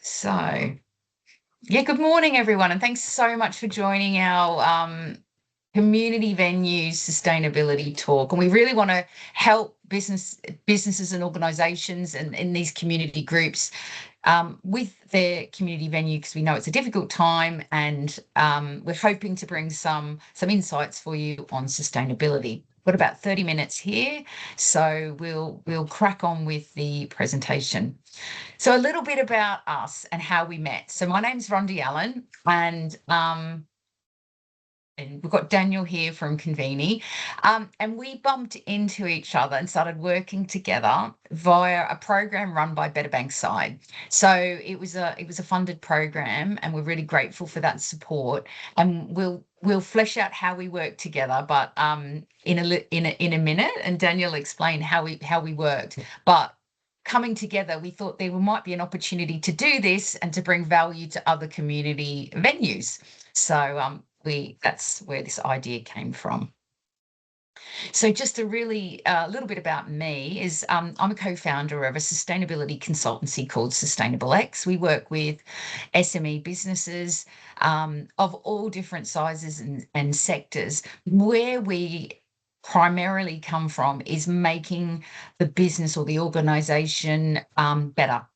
So, yeah, good morning, everyone, and thanks so much for joining our community venues sustainability talk. And we really want to help businesses and organisations and in these community groups with their community venue because we know it's a difficult time, and we're hoping to bring some insights for you on sustainability. We've got about 30 minutes here, so we'll crack on with the presentation. So a little bit about us and how we met. So my name's Rhonda Allen, and we've got Daniel here from Conveenie. And we bumped into each other and started working together via a program run by Better Bankside. So it was a funded program, and we're really grateful for that support. And we'll flesh out how we work together, but in a minute, and Daniel will explain how we worked. But coming together, we thought there might be an opportunity to do this and to bring value to other community venues. So that's where this idea came from. So just a really little bit about me is I'm a co-founder of a sustainability consultancy called Sustainable X. We work with SME businesses of all different sizes and sectors. Where we primarily come from is making the business or the organization better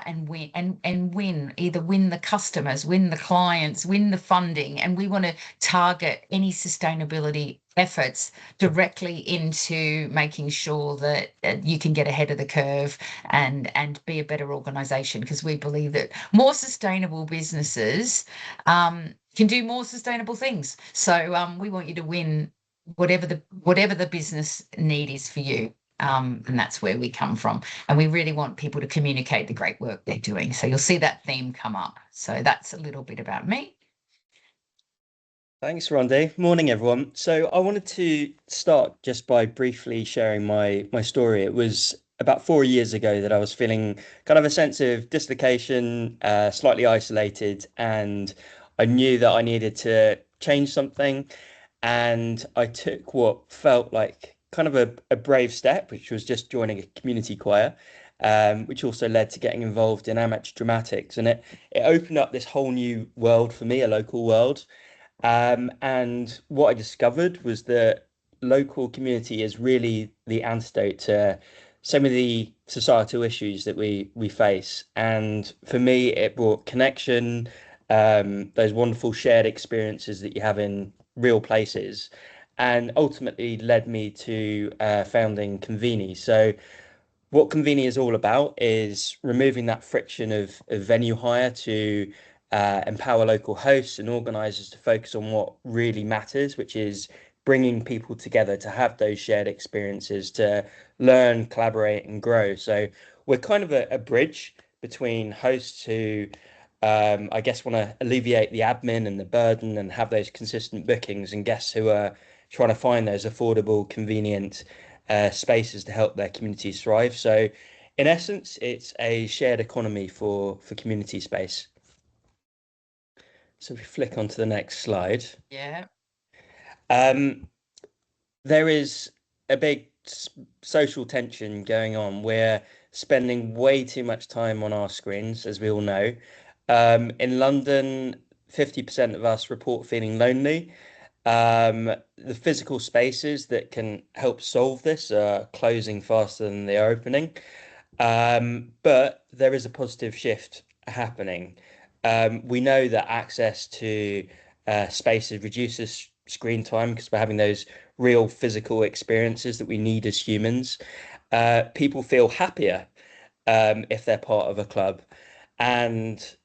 and win, either win the customers, win the clients, win the funding. And we want to target any sustainability efforts directly into making sure that you can get ahead of the curve and be a better organization, because we believe that more sustainable businesses can do more sustainable things. So we want you to win whatever the business need is for you. And that's where we come from. And we really want people to communicate the great work they're doing. So you'll see that theme come up. So that's a little bit about me. Thanks, Rhonda. Morning, everyone. So I wanted to start just by briefly sharing my story. It was about 4 years ago that I was feeling kind of a sense of dislocation, slightly isolated, and I knew that I needed to change something. And I took what felt like kind of a brave step, which was just joining a community choir, which also led to getting involved in amateur dramatics. And it opened up this whole new world for me, a local world. And what I discovered was that local community is really the antidote to some of the societal issues that we face. And for me, it brought connection, those wonderful shared experiences that you have in real places, and ultimately led me to founding Conveenie. So what Convening is all about is removing that friction of venue hire to empower local hosts and organisers to focus on what really matters, which is bringing people together to have those shared experiences, to learn, collaborate, and grow. So we're kind of a bridge between hosts who, I guess, want to alleviate the admin and the burden and have those consistent bookings, and guests who are trying to find those affordable, convenient spaces to help their communities thrive. So, in essence, it's a shared economy for community space. So, if we flick onto the next slide, Yeah. um, there is a big social tension going on. We're spending way too much time on our screens, as we all know. In London, 50% of us report feeling lonely. The physical spaces that can help solve this are closing faster than they're opening. But there is a positive shift happening. We know that access to spaces reduces screen time because we're having those real physical experiences that we need as humans. People feel happier if they're part of a club, and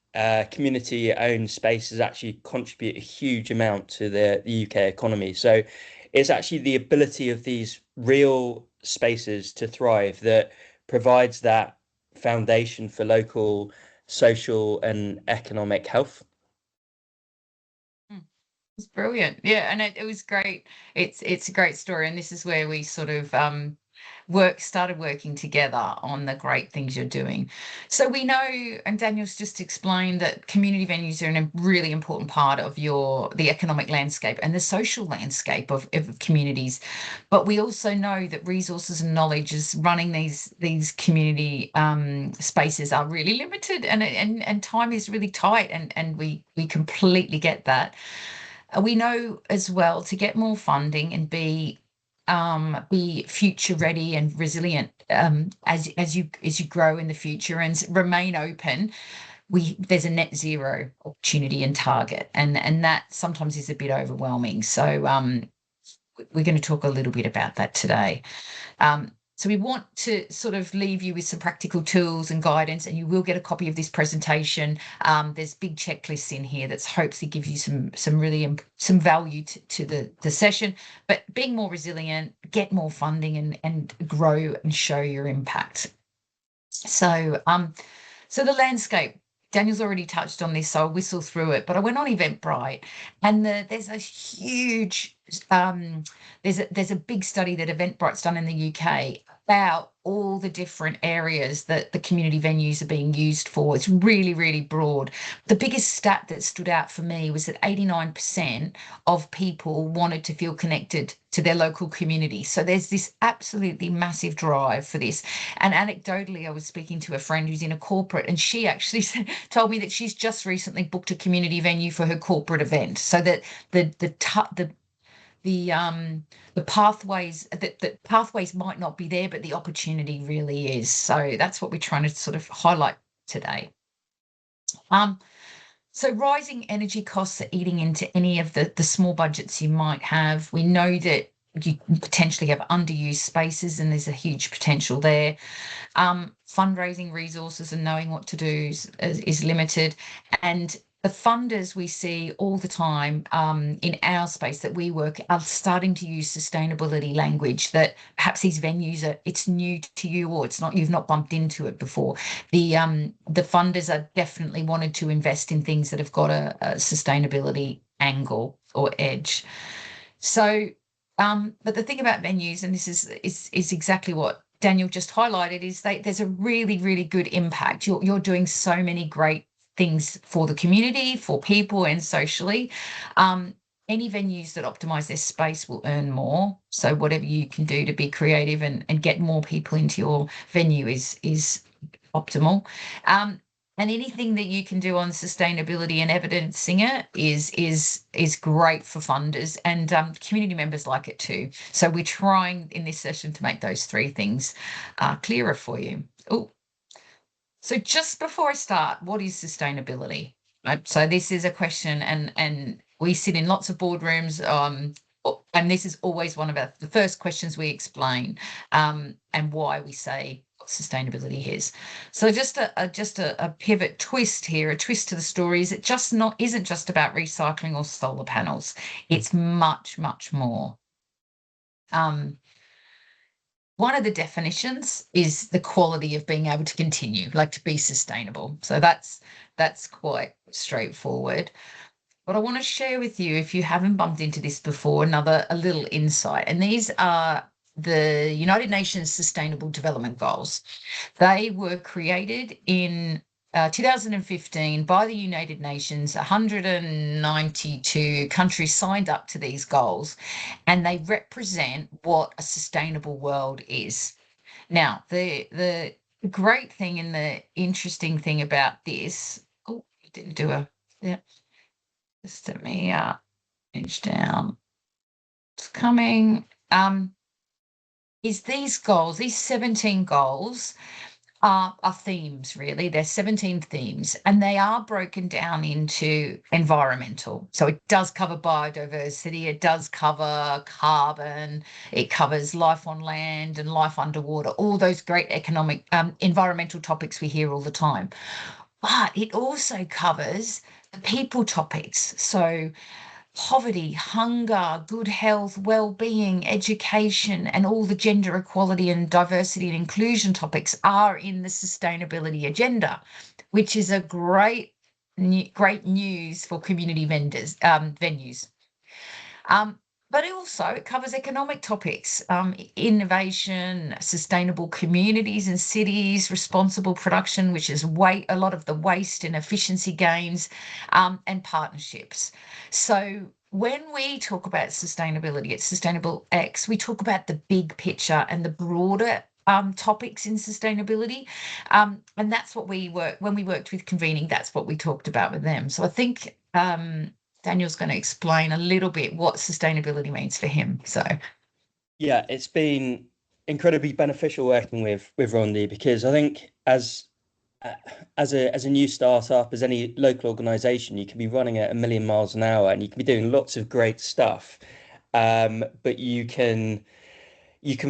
community-owned spaces actually contribute a huge amount to the UK economy. So it's actually the ability of these real spaces to thrive that provides that foundation for local social and economic health. It's brilliant. Yeah, and it was great. It's a great story, and this is where we sort of started working together on the great things you're doing. So we know, and Daniel's just explained, that community venues are a really important part of the economic landscape and the social landscape of communities. But we also know that resources and knowledge is running these community spaces are really limited, and time is really tight, and we completely get that. We know as well, to get more funding and be future ready and resilient, as you grow in the future and remain open. There's a net zero opportunity and target, and that sometimes is a bit overwhelming. So we're going to talk a little bit about that today. So we want to sort of leave you with some practical tools and guidance, and you will get a copy of this presentation. There's big checklists in here that hopefully give you some value to the session. But being more resilient, get more funding, and grow and show your impact. So so the landscape, Daniel's already touched on this, so I'll whistle through it. But I went on Eventbrite, and there's a huge there's a big study that Eventbrite's done in the UK about all the different areas that the community venues are being used for. It's really, really broad. The biggest stat that stood out for me was that 89% of people wanted to feel connected to their local community. So there's this absolutely massive drive for this. And anecdotally, I was speaking to a friend who's in a corporate, and she actually told me that she's just recently booked a community venue for her corporate event. So that the pathways might not be there, but the opportunity really is. So that's what we're trying to sort of highlight today. So rising energy costs are eating into any of the small budgets you might have. We know that you potentially have underused spaces, and there's a huge potential there. Fundraising resources and knowing what to do is limited. And the funders we see all the time in our space that we work are starting to use sustainability language that perhaps these venues it's new to you, or you've not bumped into it before. The funders are definitely wanted to invest in things that have got a sustainability angle or edge. So but the thing about venues, and this is exactly what Daniel just highlighted, is there's a really, really good impact. You're doing so many great things for the community, for people, and socially. Any venues that optimize their space will earn more. So whatever you can do to be creative and get more people into your venue is optimal. And anything that you can do on sustainability and evidencing it is great for funders, and community members like it too. So we're trying in this session to make those three things clearer for you. Oh, so just before I start, what is sustainability? Right? So this is a question, and we sit in lots of boardrooms, and this is always one of the first questions we explain, and why we say what sustainability is. So just a pivot twist here, a twist to the story is it isn't just about recycling or solar panels. It's much, much more. One of the definitions is the quality of being able to continue, like to be sustainable. So that's quite straightforward. But I want to share with you, if you haven't bumped into this before, a little insight. And these are the United Nations Sustainable Development Goals. They were created in 2015 by the United Nations. 192 countries signed up to these goals, and they represent what a sustainable world is. Now, the great thing and the interesting thing about this, oh, it didn't do yeah, just let me inch down. It's coming. Is these goals, these 17 goals, are themes, really. There's 17 themes, and they are broken down into environmental. So it does cover biodiversity, it does cover carbon, it covers life on land and life underwater, all those great economic, environmental topics we hear all the time. But it also covers the people topics. So poverty, hunger, good health, well-being, education, and all the gender equality and diversity and inclusion topics are in the sustainability agenda, which is a great news for community venues. but it covers economic topics, innovation, sustainable communities and cities, responsible production, which is a lot of the waste and efficiency gains, and partnerships. So when we talk about sustainability at Sustainable X, we talk about the big picture and the broader topics in sustainability. And that's what when we worked with Convening, that's what we talked about with them. So I think Daniel's going to explain a little bit what sustainability means for him. So, Yeah, it's been incredibly beneficial working with Rondi, because I think uh, as a new startup, as any local organization, you can be running at a million miles an hour and you can be doing lots of great stuff, but you can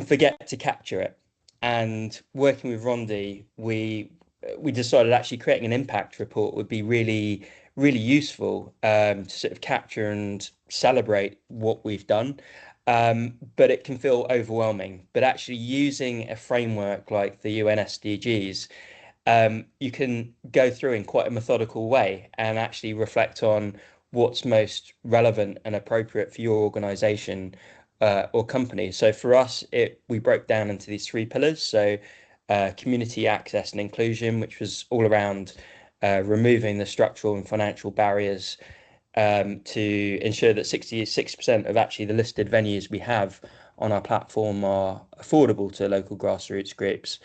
forget to capture it. And working with Rondi, we decided actually creating an impact report would be really, really useful, to sort of capture and celebrate what we've done. But it can feel overwhelming. But actually using a framework like the UN SDGs, you can go through in quite a methodical way and actually reflect on what's most relevant and appropriate for your organization, or company. So for us, we broke down into these three pillars. So community access and inclusion, which was all around removing the structural and financial barriers, to ensure that 66% of actually the listed venues we have on our platform are affordable to local grassroots groups.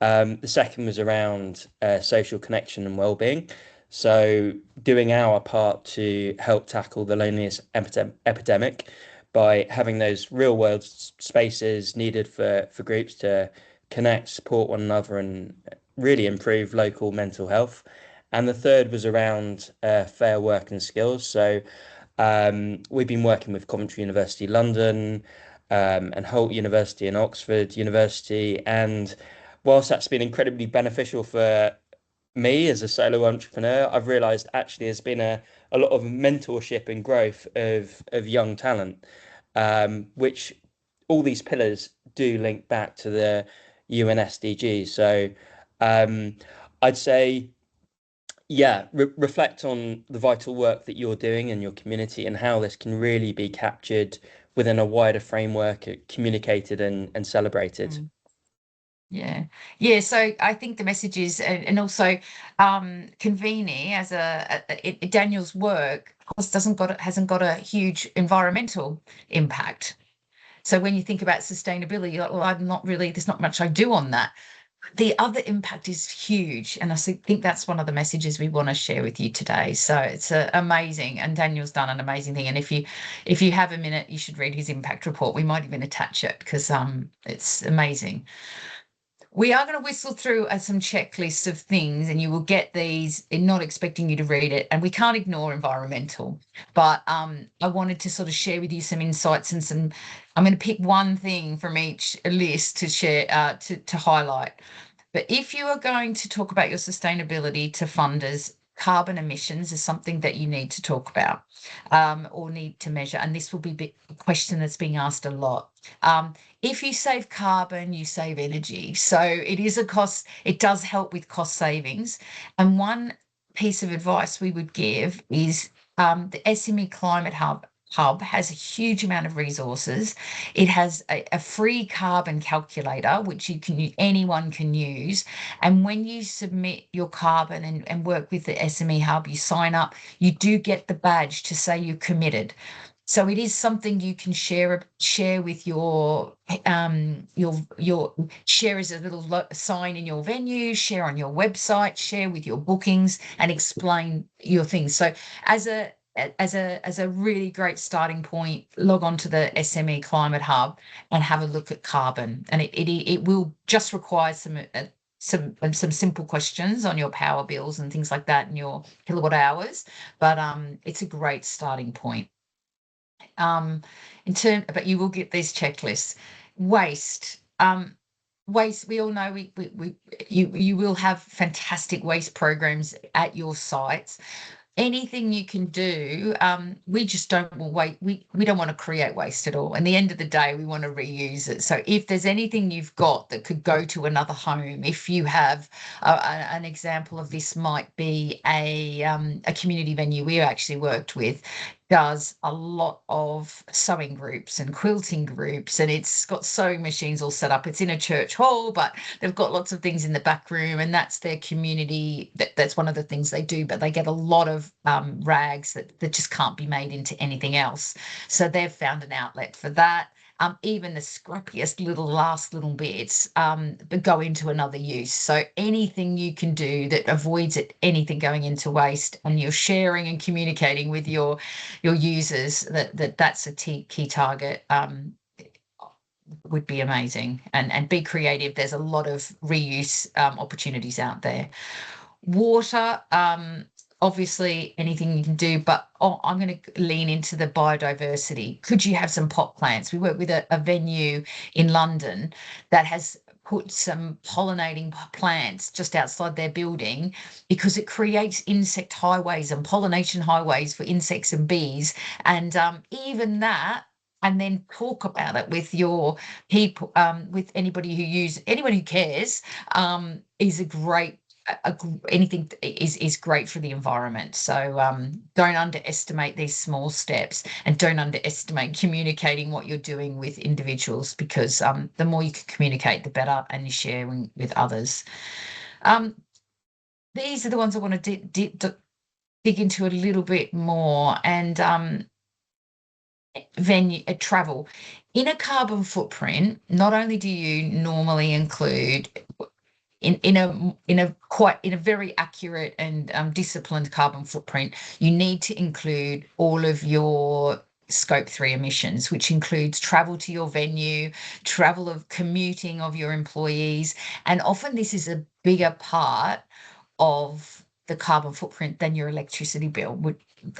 The second was around social connection and well-being. So doing our part to help tackle the loneliness epidemic by having those real world spaces needed for groups to connect, support one another, and really improve local mental health. And the third was around fair work and skills. So we've been working with Coventry University London, and Holt University and Oxford University. And whilst that's been incredibly beneficial for me as a solo entrepreneur, I've realized actually there's been a lot of mentorship and growth of young talent, which all these pillars do link back to the UN SDGs. So um, I'd say, yeah, reflect on the vital work that you're doing in your community and how this can really be captured within a wider framework, communicated and celebrated. mm, yeah, yeah. So I think the message is, and also, Conveenie as Daniel's work, of course, hasn't got a huge environmental impact. So when you think about sustainability, you're like, well, there's not much I do on that. The other impact is huge, and think that's one of the messages we want to share with you today. So it's amazing, and Daniel's done an amazing thing. And if you have a minute, you should read his impact report. We might even attach it because it's amazing. We are going to whistle through some checklists of things, and you will get these, not expecting you to read it. And we can't ignore environmental, but I wanted to sort of share with you some insights and some. I'm going to pick one thing from each list to share, to highlight. But if you are going to talk about your sustainability to funders, carbon emissions is something that you need to talk about, or need to measure. And this will be a question that's being asked a lot. If you save carbon, you save energy. So it is a cost, it does help with cost savings. And one piece of advice we would give is, the SME Climate Hub has a huge amount of resources. It has a free carbon calculator, which anyone can use. And when you submit your carbon and work with the SME Hub, you sign up, you do get the badge to say you're committed. So it is something you can share with your share as a little sign in your venue, share on your website, share with your bookings, and explain your things. So as a really great starting point, log on to the SME Climate Hub and have a look at carbon, and it will just require some simple questions on your power bills and things like that and your kilowatt hours, but it's a great starting point. um but you will get these checklists. Waste, waste, we all know, you will have fantastic waste programs at your sites. Anything you can do, we just don't want wait we don't want to create waste at all. And the end of the day, we want to reuse it. So if there's anything you've got that could go to another home, if you have an example of this might be a community venue we actually worked with. does a lot of sewing groups and quilting groups, and it's got sewing machines all set up. It's in a church hall, but they've got lots of things in the back room, and that's their community. That's one of the things they do, but they get a lot of rags that just can't be made into anything else. So they've found an outlet for that. Even the scrappiest last little bits but go into another use. So anything you can do that avoids anything going into waste, and you're sharing and communicating with your users, that's a key target, would be amazing. And be creative. There's a lot of reuse opportunities out there. Water, obviously anything you can do, but I'm going to lean into the biodiversity. Could you have some pot plants? We work with a venue in London that has put some pollinating plants just outside their building, because it creates insect highways and pollination highways for insects and bees. And even that, and then talk about it with your people, with anyone who cares, is a great anything is great for the environment. So don't underestimate these small steps, and don't underestimate communicating what you're doing with individuals, because the more you can communicate, the better, and you share with others. These are the ones I want to dig into a little bit more. And venue travel. In a carbon footprint, not only do you normally include in a very accurate and disciplined carbon footprint, you need to include all of your scope 3 emissions, which includes travel to your venue, travel of commuting of your employees. And often this is a bigger part of the carbon footprint than your electricity bill.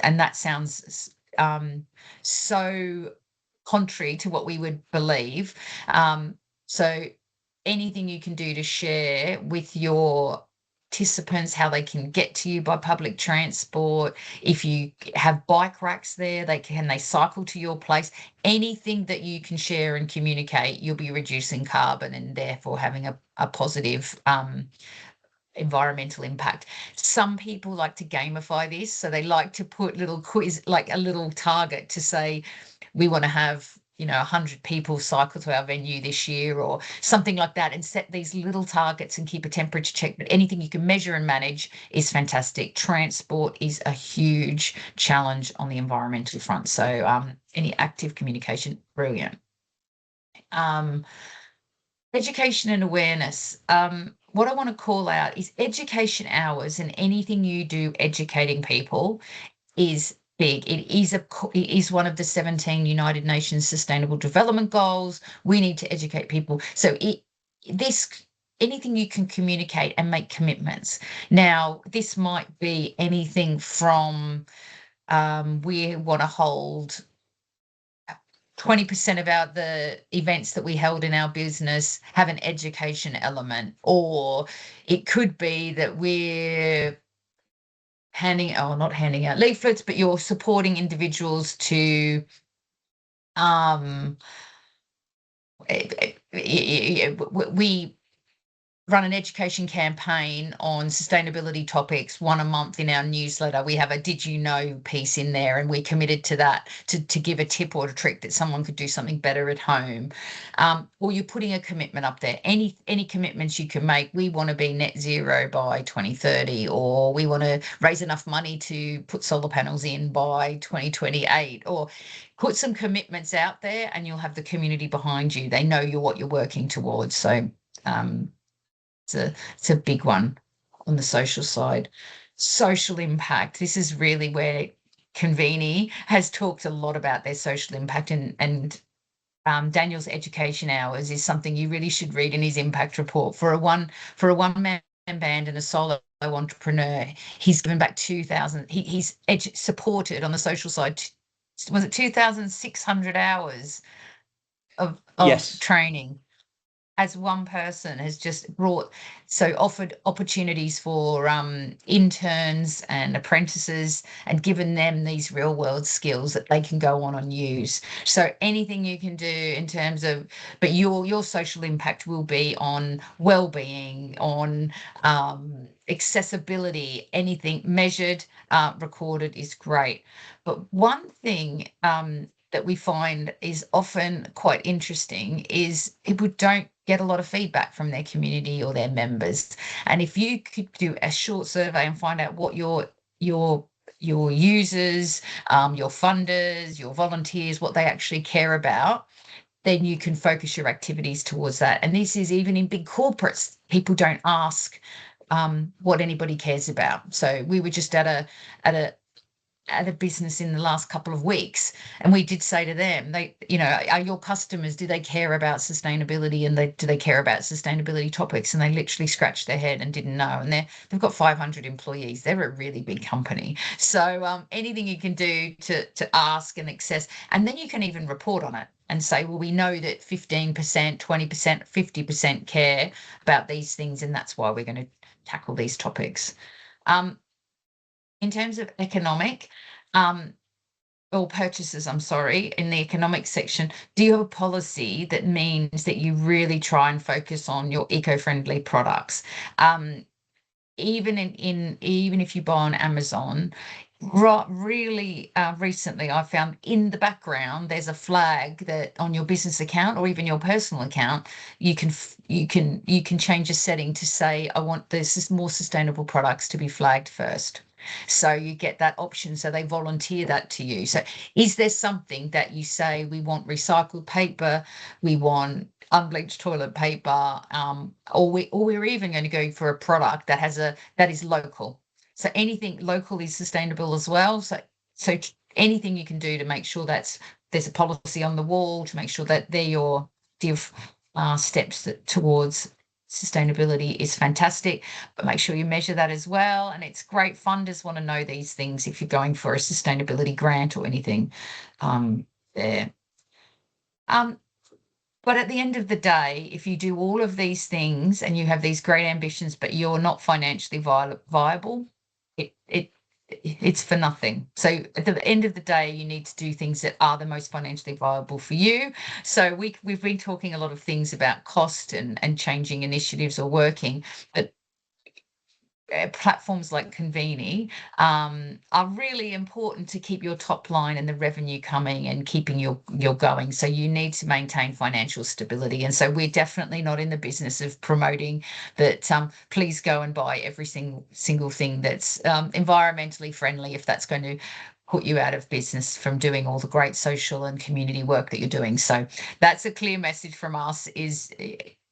And that sounds so contrary to what we would believe. So anything you can do to share with your participants how they can get to you by public transport. If you have bike racks there, they cycle to your place. Anything that you can share and communicate, you'll be reducing carbon and therefore having a positive environmental impact. Some people like to gamify this, so they like to put little quiz, like a little target to say, we want to have 100 people cycle to our venue this year, or something like that, and set these little targets and keep a temperature check. But anything you can measure and manage is fantastic. Transport is a huge challenge on the environmental front, so any active communication, brilliant. Education and awareness. What I want to call out is education hours, and anything you do educating people is big. It is one of the 17 United Nations Sustainable Development Goals. We need to educate people. So anything you can communicate and make commitments. Now, this might be anything from we want to hold 20% of the events that we held in our business have an education element, or it could be that we're not handing out leaflets, but you're supporting individuals to we run an education campaign on sustainability topics, one a month in our newsletter. We have a did you know piece in there, and we're committed to that, to give a tip or a trick that someone could do something better at home. Or you're putting a commitment up there. Any commitments you can make. We want to be net zero by 2030, or we want to raise enough money to put solar panels in by 2028, or put some commitments out there, and you'll have the community behind you. They know what you're working towards. So it's a big one on the social side. Social impact. This is really where Conveenie has talked a lot about their social impact, and Daniel's education hours is something you really should read in his impact report. For a one man band and a solo entrepreneur, he's given back 2,000. He's supported on the social side. Was it 2,600 hours of Yes. training? as one person has just offered opportunities for interns and apprentices and given them these real world skills that they can go on and use. So anything you can do in terms of, but your social impact will be on well-being, on accessibility, anything measured, recorded is great. But one thing that we find is often quite interesting is people don't get a lot of feedback from their community or their members. And if you could do a short survey and find out what your users, your funders, your volunteers, what they actually care about, then you can focus your activities towards that. And this is even in big corporates. People don't ask what anybody cares about. So we were just at a business in the last couple of weeks, and we did say to them, are your customers, do they care about sustainability, and do they care about sustainability topics? And they literally scratched their head and didn't know. And they've got 500 employees. They're a really big company. So anything you can do to ask and access, and then you can even report on it and say, well, we know that 15%, 20%, 50% care about these things, and that's why we're going to tackle these topics. In terms of economic or purchases, I'm sorry, in the economic section, do you have a policy that means that you really try and focus on your eco-friendly products? Even even if you buy on Amazon, really recently I found in the background there's a flag that on your business account or even your personal account you can change a setting to say, I want this more sustainable products to be flagged first. So you get that option, so they volunteer that to you. So is there something that you say, we want recycled paper, we want unbleached toilet paper, or we're even going to go for a product that is local. So anything local is sustainable as well. So anything you can do to make sure there's a policy on the wall to make sure that they're your steps towards sustainability is fantastic, but make sure you measure that as well. And it's great. Funders want to know these things if you're going for a sustainability grant or anything there. But at the end of the day, if you do all of these things and you have these great ambitions, but you're not financially viable, it's for nothing. So at the end of the day, you need to do things that are the most financially viable for you. So we've been talking a lot of things about cost and changing initiatives or working, but platforms like Conveenie are really important to keep your top line and the revenue coming and keeping your going. So you need to maintain financial stability. And so we're definitely not in the business of promoting that please go and buy every single thing that's environmentally friendly if that's going to put you out of business from doing all the great social and community work that you're doing. So that's a clear message from us, is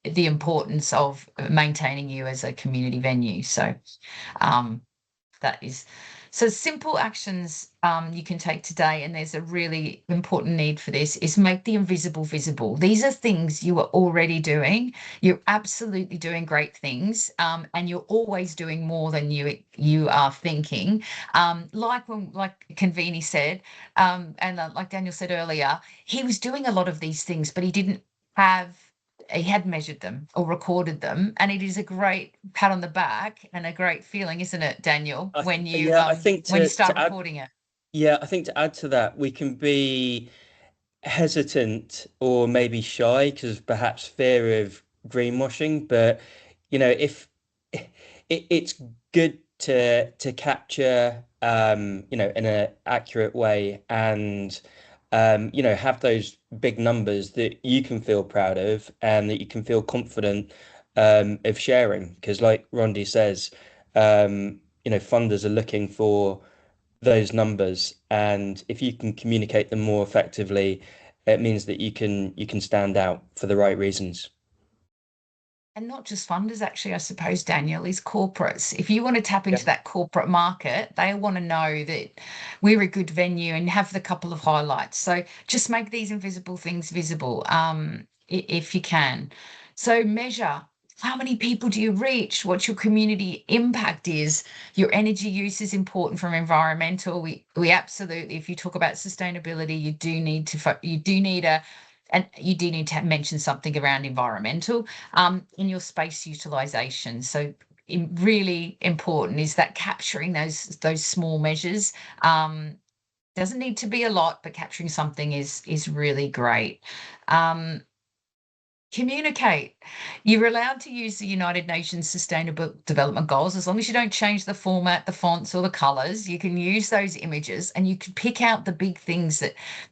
the importance of maintaining you as a community venue. So that is simple actions you can take today, and there's a really important need for this, is make the invisible visible. These are things you are already doing. You're absolutely doing great things, and you're always doing more than you are thinking. Like Conveenie said, and like Daniel said earlier, he was doing a lot of these things, but he had measured them or recorded them, and it is a great pat on the back and a great feeling, isn't it, Daniel, when you Yeah, I think when you start to add, recording it? yeah, I think to add to that, we can be hesitant or maybe shy because perhaps fear of greenwashing. But if it's good to capture, in an accurate way, and have those big numbers that you can feel proud of and that you can feel confident of sharing. Because, like Rondi says, funders are looking for those numbers, and if you can communicate them more effectively, it means that you can stand out for the right reasons. And not just funders, actually, I suppose, Daniel, is corporates. If you want to tap Yeah. into that corporate market, they want to know that we're a good venue and have the couple of highlights. So just make these invisible things visible, if you can. So measure, how many people do you reach? What your community impact is. Your energy use is important from environmental. We absolutely, if you talk about sustainability, you do need a and you do need to mention something around environmental in your space utilization. So really important is that capturing those small measures. Doesn't need to be a lot, but capturing something is really great. Um, Communicate. You're allowed to use the United Nations Sustainable Development Goals as long as you don't change the format, the fonts, or the colors. You can use those images and you can pick out the big things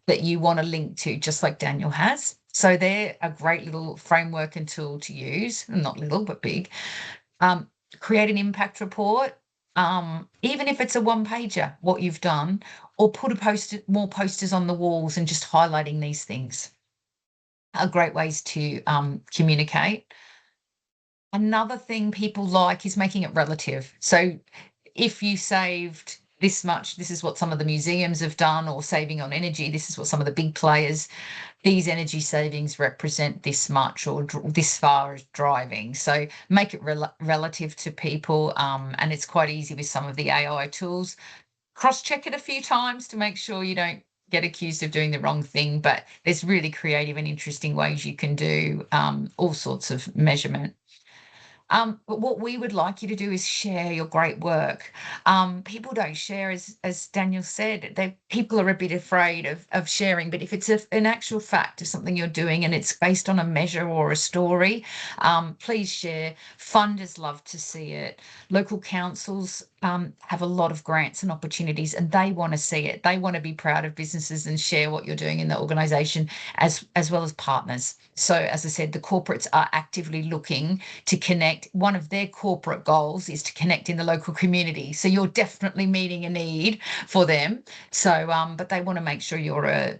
that you want to link to, just like Daniel has. So they're a great little framework and tool to use, not little, but big. Um, Create an impact report, even if it's a one pager, what you've done, or put more posters on the walls and just highlighting these things are great ways to communicate. Another thing people like is making it relative. So if you saved this much, this is what some of the museums have done, or saving on energy, this is what some of the big players, these energy savings represent this much or this far as driving. So make it relative to people. And it's quite easy with some of the AI tools. Cross-check it a few times to make sure you don't get accused of doing the wrong thing. But there's really creative and interesting ways you can do all sorts of measurement. But what we would like you to do is share your great work. People don't share, as Daniel said. People are a bit afraid of sharing. But if it's an actual fact of something you're doing and it's based on a measure or a story, please share. Funders love to see it. Local councils have a lot of grants and opportunities, and they want to see it. They want to be proud of businesses and share what you're doing in the organisation, as well as partners. So, as I said, the corporates are actively looking to connect. One of their corporate goals is to connect in the local community. So you're definitely meeting a need for them. So, but they want to make sure you're a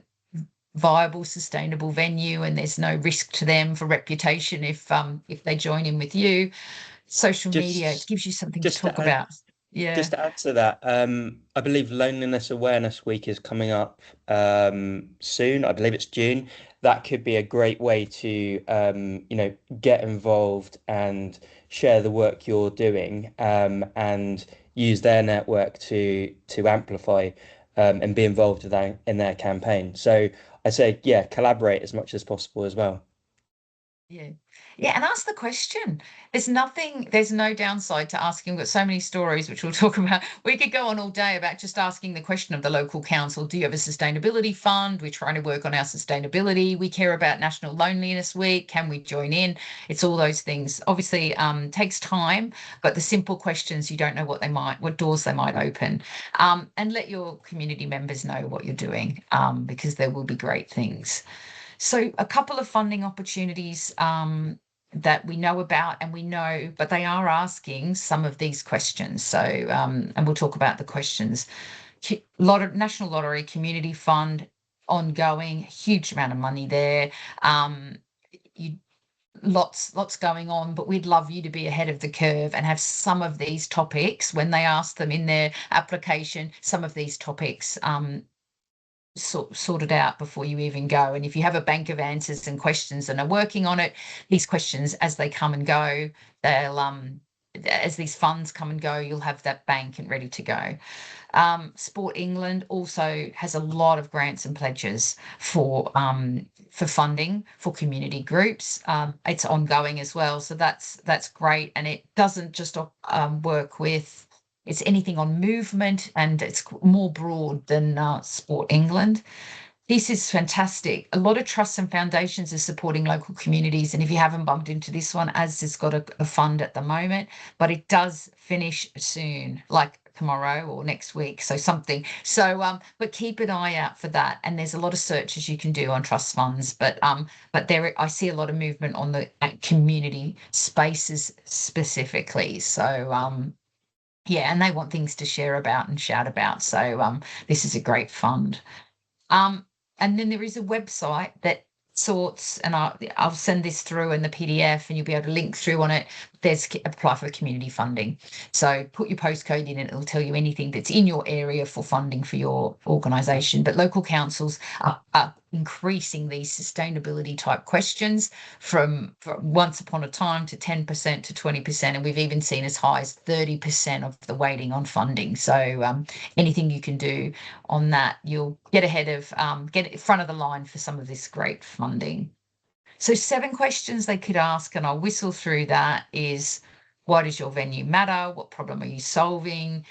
viable, sustainable venue, and there's no risk to them for reputation if they join in with you. Social media, it Just gives you something to just talk to add about. Yeah. Just to add to that, I believe Loneliness Awareness Week is coming up soon. I believe it's June. That could be a great way to, get involved and share the work you're doing, and use their network to amplify, and be involved in their campaign. So I say, yeah, collaborate as much as possible as well. Yeah. Yeah, and ask the question. There's no downside to asking. We've got so many stories which we'll talk about. We could go on all day about just asking the question of the local council. Do you have a sustainability fund? We're trying to work on our sustainability. We care about National Loneliness Week. Can we join in? It's all those things. Obviously, takes time, but the simple questions, you don't know what doors they might open. And let your community members know what you're doing, because there will be great things. So a couple of funding opportunities that we know about, and we know, but they are asking some of these questions. So, and we'll talk about the questions. National Lottery Community Fund, ongoing, huge amount of money there. You lots going on, but we'd love you to be ahead of the curve and have some of these topics when they ask them in their application. Some of these topics sorted out before you even go. And if you have a bank of answers and questions and are working on it, these questions as they come and go, they'll as these funds come and go, you'll have that bank and ready to go. Sport England also has a lot of grants and pledges for funding for community groups. It's ongoing as well, so that's great, and it doesn't just work with. It's anything on movement, and it's more broad than Sport England. This is fantastic. A lot of trusts and foundations are supporting local communities. And if you haven't bumped into this one, as has got a fund at the moment, but it does finish soon, like tomorrow or next week. So something. So but keep an eye out for that. And there's a lot of searches you can do on trust funds. But there I see a lot of movement on the community spaces specifically. So yeah, and they want things to share about and shout about. So this is a great fund. Um, and then there is a website that sorts, and I'll send this through in the PDF, and you'll be able to link through on it. apply for community funding. So put your postcode in and it'll tell you anything that's in your area for funding for your organisation. But local councils are increasing these sustainability type questions from once upon a time to 10% to 20%. And we've even seen as high as 30% of the waiting on funding. So anything you can do on that, you'll get ahead of, get in front of the line for some of this great funding. So 7 questions they could ask, and I'll whistle through that, is why does your venue matter? What problem are you solving?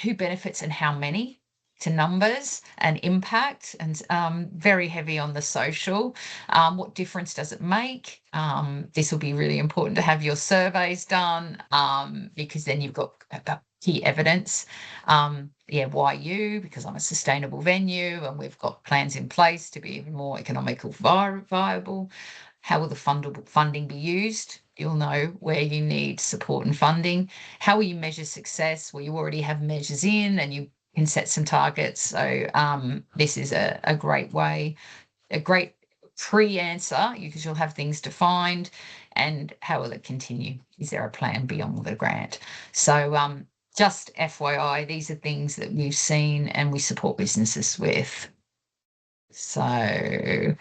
Who benefits and how many? To numbers and impact, and very heavy on the social. What difference does it make? This will be really important to have your surveys done, because then you've got key evidence. Why you? Because I'm a sustainable venue and we've got plans in place to be even more economical viable. How will the funding be used? You'll know where you need support and funding. How will you measure success? Well, you already have measures in and you can set some targets. So this is a great way, a great pre-answer, because you'll have things defined. And how will it continue? Is there a plan beyond the grant? So just FYI, these are things that we've seen and we support businesses with. So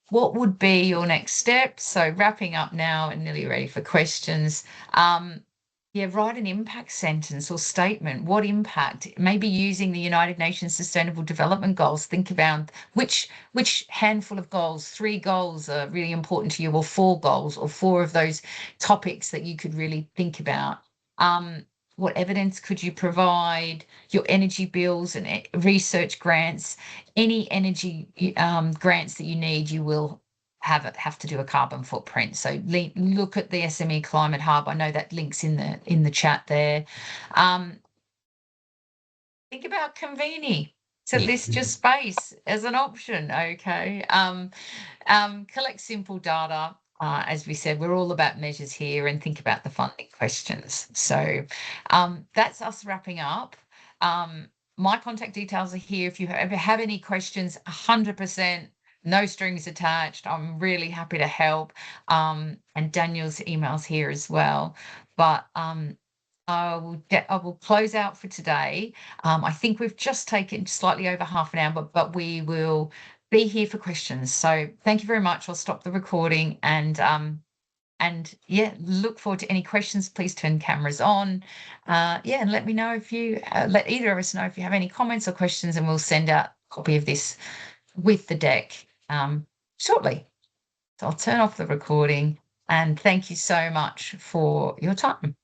what would be your next step? So wrapping up now and nearly ready for questions. Write an impact sentence or statement. What impact? Maybe using the United Nations Sustainable Development Goals. Think about which handful of goals, 3 goals are really important to you, or 4 goals, or 4 of those topics that you could really think about. What evidence could you provide? Your energy bills and research grants, any energy grants that you need, you will have to do a carbon footprint. So look at the SME Climate Hub. I know that link's in the chat there. Think about Conveenie to list your space as an option. Okay. Collect simple data. As we said, we're all about measures here, and think about the funding questions. So that's us wrapping up. My contact details are here. If you ever have any questions, 100%, no strings attached. I'm really happy to help. And Daniel's email's here as well. But I will close out for today. I think we've just taken slightly over half an hour, but we will be here for questions. So thank you very much. I'll stop the recording and look forward to any questions. Please turn cameras on. And let me know if you let either of us know if you have any comments or questions, and we'll send out a copy of this with the deck shortly. So I'll turn off the recording, and thank you so much for your time.